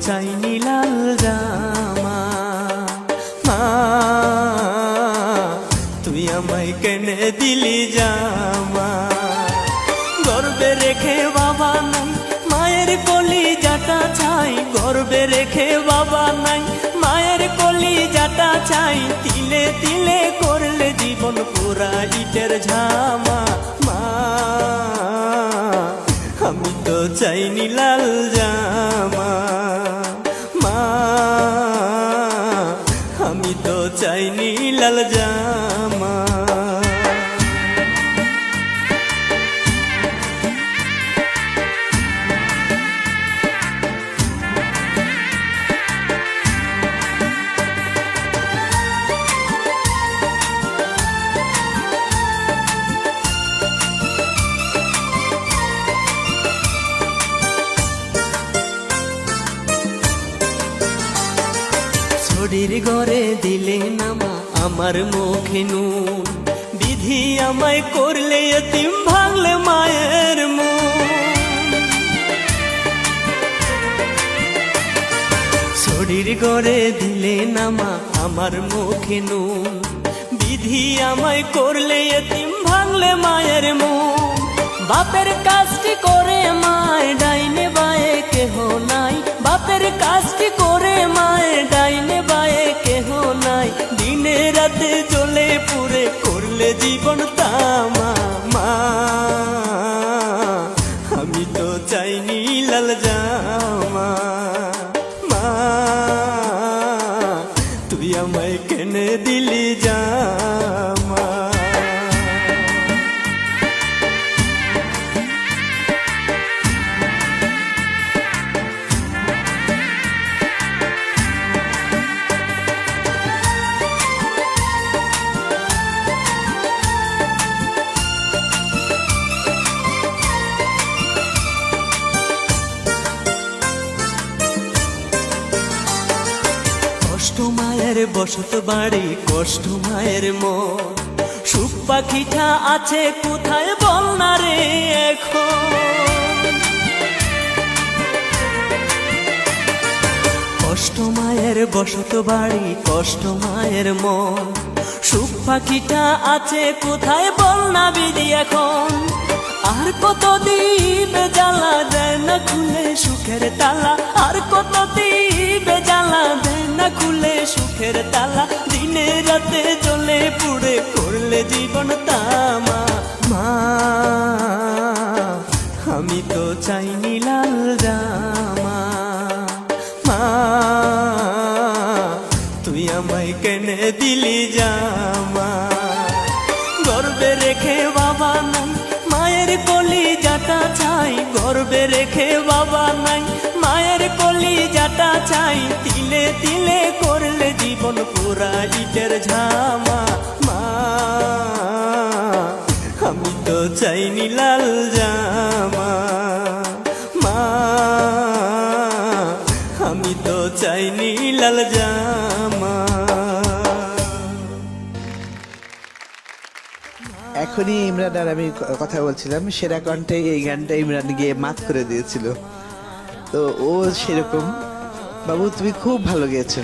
চাইনি লাল জামা। মা তুই আমায় কেনে দিলি জামা। গর্বে রেখে বাবা নাই, মায়ের কলিজাটা চাই। গর্বে রেখে বাবা নাই, মায়ের কলিজাটা চাই। তিলে তিলে করলে জীবন পুরা ইটের ঝামা। মা আমি তো চাইনি লাল জামা। মা আমি তো চাইনি লাল জামা। ছড়ির ঘরে দিলে নামা আমার মুখে নুন। বিধি আমায় করলে এতিম, ভাঙলে মায়ের মন। ছড়ির ঘরে দিলে নামা আমার মুখে নুন। বিধি আমায় করলে এতিম, ভাঙলে মায়ের মন। বাপের কাজটি করে মায় ডাইনে বায়ে কেহ নাই। বাপের কাজটি করে মায় ডাইনে বায়ে কেহ নাই। দিনে রাতে জ্বলে পুরে করলে জীবন তামা। মা আমি তো চাইনি লাল জামা। মা তুই আমায় কেনে দিলি জামা। কষ্ট মায়ের বসত বাড়ি, কষ্ট মায়ের মন। সুখ পাখিটা আছে কোথায় বল না রে এখন। কষ্ট মায়ের বসত বাড়ি, কষ্ট মায়ের মন। সুখ পাখিটা আছে কোথায় বল না বিধি এখন। আর কত দিবে জ্বালা দেয় না খুলে সুখের তালা। আর কত দিবে জ্বালা দেয় না খুলে সুখের তালা। দিনে রাতে জ্বলে পুড়ে করলে জীবন তামা। মা আমি তো চাইনি লাল জামা। মা তুই আমায় কেনে দিলি জামা। গর্বে রেখে বাবা নাই, মায়ের কলিজাটা চাই। গর্বে রেখে বাবা নাই, মায়ের কলিজাটা চাই। তিলে তিলে করলে জীবন পুরা ইটের ঝামা। মা আমি তো চাইনি লাল জামা। মা আমি তো চাইনি লাল জামা। এখনই ইমরান আর আমি কথা বলছিলাম, সেরা কণ্ঠে এই গানটা ইমরান গিয়ে মাত করে দিয়েছিল। তো ও সেরকম। বাবু তুমি খুব ভালো গেয়েছো।